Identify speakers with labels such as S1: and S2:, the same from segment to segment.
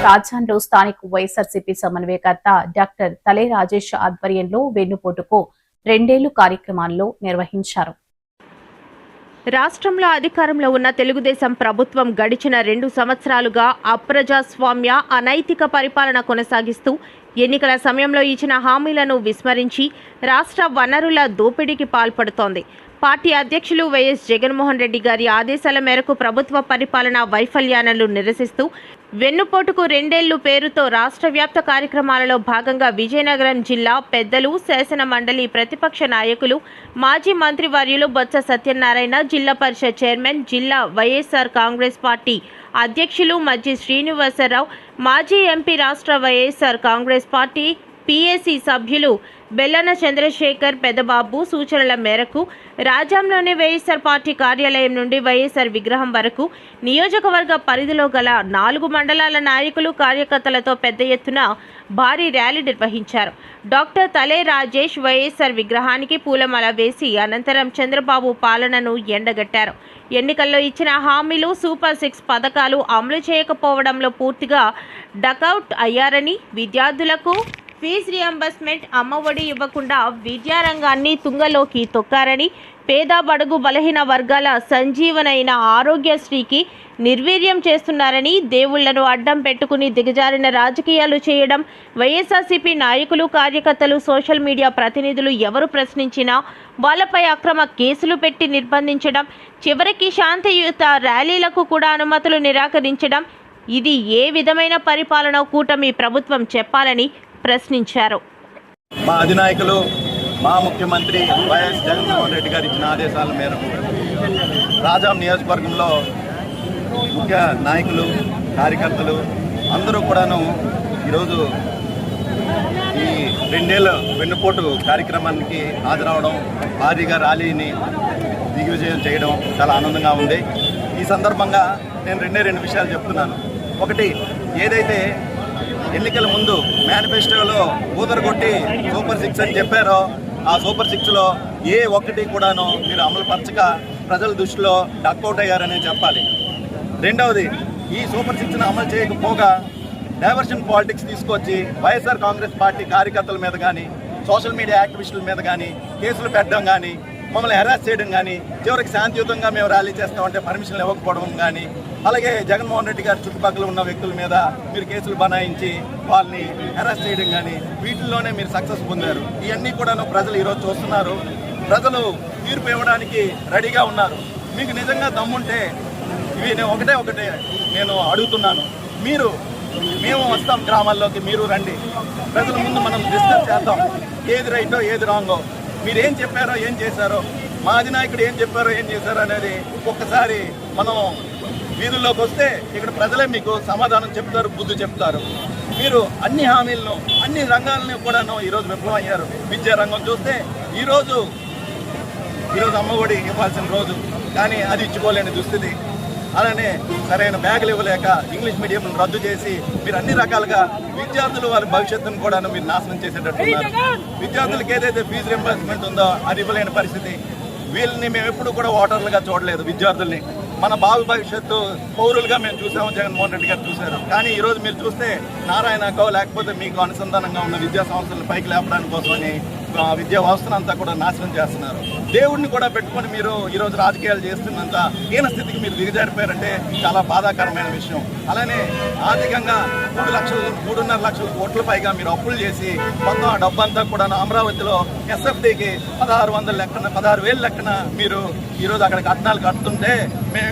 S1: రాజాన్లో స్థానిక వైఎస్ఆర్సీపీ సమన్వయకర్త డాక్టర్ తలే రాజేష్ ఆధ్వర్యంలో వెన్నుపోటుకు 2 ఏళ్లు కార్యక్రమాల్లో నిర్వహించారు.
S2: రాష్ట్రంలో అధికారంలో ఉన్న తెలుగుదేశం ప్రభుత్వం గడిచిన 2 సంవత్సరాలుగా అప్రజాస్వామ్య అనైతిక పరిపాలన కొనసాగిస్తూ ఎన్నికల సమయంలో ఇచ్చిన హామీలను విస్మరించి రాష్ట్ర వనరుల దోపిడీకి పాల్పడుతోంది. పార్టీ అధ్యక్షులు వైఎస్ జగన్మోహన్ రెడ్డి గారి ఆదేశాల మేరకు ప్రభుత్వ పరిపాలన వైఫల్యాలను నిరసిస్తూ వెన్నుపోటుకు 2 ఏళ్లు పేరుతో రాష్ట్ర వ్యాప్త కార్యక్రమాలలో భాగంగా విజయనగరం జిల్లా పెద్దలు, శాసన మండలి ప్రతిపక్ష నాయకులు, మాజీ మంత్రివర్యులు బొత్స సత్యనారాయణ, జిల్లా పరిషత్ చైర్మన్, జిల్లా వైఎస్ఆర్ కాంగ్రెస్ పార్టీ అధ్యక్షులు మజ్జి శ్రీనివాసరావు, మాజీ ఎంపీ, రాష్ట్ర వైఎస్ఆర్ కాంగ్రెస్ పార్టీ పిఎసి సభ్యులు బెల్లన చంద్రశేఖర్ పెదబాబు సూచనల మేరకు రాజాంలోని వైఎస్ఆర్ పార్టీ కార్యాలయం నుండి వైఎస్ఆర్ విగ్రహం వరకు నియోజకవర్గ పరిధిలో గల 4 మండలాల నాయకులు, కార్యకర్తలతో పెద్ద ఎత్తున భారీ ర్యాలీ నిర్వహించారు. డాక్టర్ తలే రాజేష్ వైఎస్ఆర్ విగ్రహానికి పూలమాల వేసి అనంతరం చంద్రబాబు పాలనను ఎండగట్టారు. ఎన్నికల్లో ఇచ్చిన హామీలు, సూపర్ 6 పథకాలు అమలు చేయకపోవడంలో పూర్తిగా డకౌట్ అయ్యారని, విద్యార్థులకు ఫీజు రియంబర్స్మెంట్, అమ్మఒడి ఇవ్వకుండా విద్యారంగాన్ని తుంగలోకి తొక్కారని, పేద బడుగు బలహీన వర్గాల సంజీవనైన ఆరోగ్యశ్రీకి నిర్వీర్యం చేస్తున్నారని, దేవుళ్లను అడ్డం పెట్టుకుని దిగజారిన రాజకీయాలు చేయడం, వైఎస్ఆర్సీపీ నాయకులు, కార్యకర్తలు, సోషల్ మీడియా ప్రతినిధులు ఎవరు ప్రశ్నించినా వాళ్ళపై అక్రమ కేసులు పెట్టి నిర్బంధించడం, చివరికి శాంతియుత ర్యాలీలకు కూడా అనుమతులు నిరాకరించడం, ఇది ఏ విధమైన పరిపాలన కూటమి ప్రభుత్వం చెప్పాలని ప్రశ్నించారు.
S3: మా అధినాయకులు, మా ముఖ్యమంత్రి వైఎస్ జగన్మోహన్ రెడ్డి గారు ఇచ్చిన ఆదేశాల మేరకు రాజాం నియోజకవర్గంలో ముఖ్య నాయకులు, కార్యకర్తలు అందరూ కూడాను ఈరోజు ఈ 2 ఏళ్ల వెన్నుపోటు కార్యక్రమానికి హాజరవడం, భారీగా ర్యాలీని దిగ్విజయం చేయడం చాలా ఆనందంగా ఉంది. ఈ సందర్భంగా నేను 2 విషయాలు చెప్తున్నాను. ఒకటి, ఏదైతే ఎన్నికల ముందు మేనిఫెస్టోలో ఊదరగొట్టి సూపర్ 6 అని చెప్పారో ఆ సూపర్ 6లో ఏ ఒక్కటి కూడాను మీరు అమలు పరచక ప్రజల దృష్టిలో డక్అవుట్ అయ్యారనే చెప్పాలి. రెండవది, ఈ సూపర్ 6ను అమలు చేయకపోగా డైవర్షన్ పాలిటిక్స్ తీసుకొచ్చి వైఎస్ఆర్ కాంగ్రెస్ పార్టీ కార్యకర్తల మీద కానీ, సోషల్ మీడియా యాక్టివిస్టుల మీద కానీ కేసులు పెట్టడం కానీ, మమ్మల్ని హెరాస్ చేయడం కానీ, చివరికి శాంతియుతంగా మేము ర్యాలీ చేస్తామంటే పర్మిషన్లు ఇవ్వకపోవడం కానీ, అలాగే జగన్మోహన్ రెడ్డి గారి చుట్టుపక్కల ఉన్న వ్యక్తుల మీద మీరు కేసులు బనాయించి వాళ్ళని హెరాస్ చేయడం కానీ, వీటిల్లోనే మీరు సక్సెస్ పొందారు. ఇవన్నీ కూడాను ప్రజలు ఈరోజు చూస్తున్నారు. ప్రజలు తీర్పు ఇవ్వడానికి రెడీగా ఉన్నారు. మీకు నిజంగా దమ్ముంటే ఇవి ఒకటే నేను అడుగుతున్నాను. మేము వస్తాం గ్రామాల్లోకి, మీరు రండి. ప్రజల ముందు మనం డిస్కస్ చేద్దాం, ఏది రైటో ఏది రాంగో, మీరు ఏం చెప్పారో ఏం చేశారో, మా అధినాయకుడు ఏం చెప్పారో ఏం చేశారో అనేది ఒక్కసారి మనం వీధుల్లోకి వస్తే ఇక్కడ ప్రజలే మీకు సమాధానం చెప్తారు, బుద్ధి చెప్తారు. మీరు అన్ని హామీలను, అన్ని రంగాలను కూడాను ఈరోజు విఫలం అయ్యారు. విద్యా రంగం చూస్తే ఈరోజు అమ్మఒడి ఇవ్వాల్సిన రోజు, కానీ అది ఇచ్చుకోలేని దుస్థితి. అలానే సరైన బ్యాగులు ఇవ్వలేక ఇంగ్లీష్ మీడియంను రద్దు చేసి మీరు అన్ని రకాలుగా విద్యార్థులు వారి భవిష్యత్తును కూడా మీరు నాశనం చేసేటట్టున్నారు. విద్యార్థులకు ఏదైతే ఫీజు రింబర్స్మెంట్ ఉందో అది ఇవ్వలేని పరిస్థితి. వీళ్ళని మేము ఎప్పుడు కూడా ఓటర్లుగా చూడలేదు. విద్యార్థుల్ని మన భవిష్యత్తు పౌరులుగా మేము చూసాము, జగన్మోహన్ రెడ్డి గారు చూశారు. కానీ ఈరోజు మీరు చూస్తే నారాయణకో లేకపోతే మీకు అనుసంధానంగా ఉన్న విద్యా సంస్థలను పైకి లేపడానికి కోసమని విద్యా వ్యవస్థను అంతా కూడా నాశనం చేస్తున్నారు. దేవుడిని కూడా పెట్టుకొని మీరు ఈరోజు రాజకీయాలు చేస్తున్నంత హీన స్థితికి మీరు దిగజారిపోయారంటే చాలా బాధాకరమైన విషయం. అలానే ఆర్థికంగా 3.5 లక్షల కోట్ల పైగా మీరు అప్పులు చేసి మొత్తం ఆ డబ్బంతా కూడా అమరావతిలో ఎస్ఎఫ్డీకి 16,000 లెక్కన మీరు ఈరోజు అక్కడ కట్నాలు కడుతుంటే మేము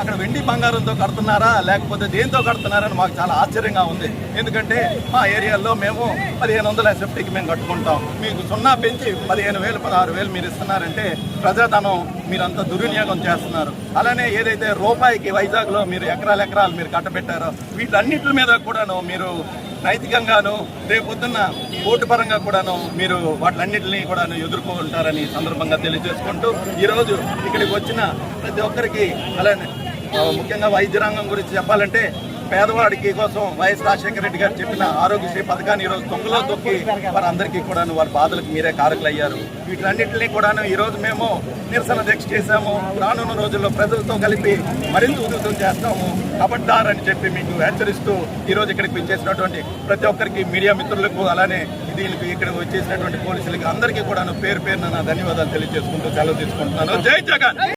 S3: అక్కడ వెండి బంగారంతో కడుతున్నారా లేకపోతే దేంతో కడుతున్నారని మాకు చాలా ఆశ్చర్యంగా ఉంది. ఎందుకంటే మా ఏరియాలో మేము 1,500 ఎస్ఎఫ్టీకి మేము కట్టుకుంటాం. మీకు 0 పెంచి 15,000 16,000 మీరు ఇస్తున్నారంటే ప్రజాధనం మీరంతా దుర్వినియోగం చేస్తున్నారు. అలానే ఏదైతే రూపాయికి వైజాగ్లో మీరు ఎకరాలు మీరు కట్టబెట్టారో వీటన్నిటి మీద కూడాను మీరు నైతికంగాను రేపొద్దున్న ఓటు పరంగా కూడాను మీరు వాటిలన్నింటినీ కూడాను ఎదుర్కొంటారని సందర్భంగా తెలియజేసుకుంటూ ఈరోజు ఇక్కడికి వచ్చిన ప్రతి ఒక్కరికి, అలానే ముఖ్యంగా వైద్య రంగం గురించి చెప్పాలంటే పేదవాడికి కోసం వైఎస్ రాజశేఖర రెడ్డి గారు చెప్పిన ఆరోగ్యశ్రీ పథకాన్ని ఈరోజు తొంగలో తొక్కి వారందరికీ కూడా వారి బాధలకు మీరే కారకులు అయ్యారు. వీటన్నింటినీ కూడా ఈరోజు మేము నిరసన దీక్ష చేశాము. రానున్న రోజుల్లో ప్రజలతో కలిపి మరింత ఉధృతం చేస్తాము. కబడ్దారని చెప్పి మీకు హెచ్చరిస్తూ ఈరోజు ఇక్కడికి వచ్చేసినటువంటి ప్రతి ఒక్కరికి, మీడియా మిత్రులకు, అలానే దీనికి ఇక్కడ వచ్చేసినటువంటి పోలీసులకి అందరికీ కూడా పేరు పేరున నా ధన్యవాదాలు తెలియజేసుకుంటూ సెలవు తీసుకుంటున్నాను. జై జగన్.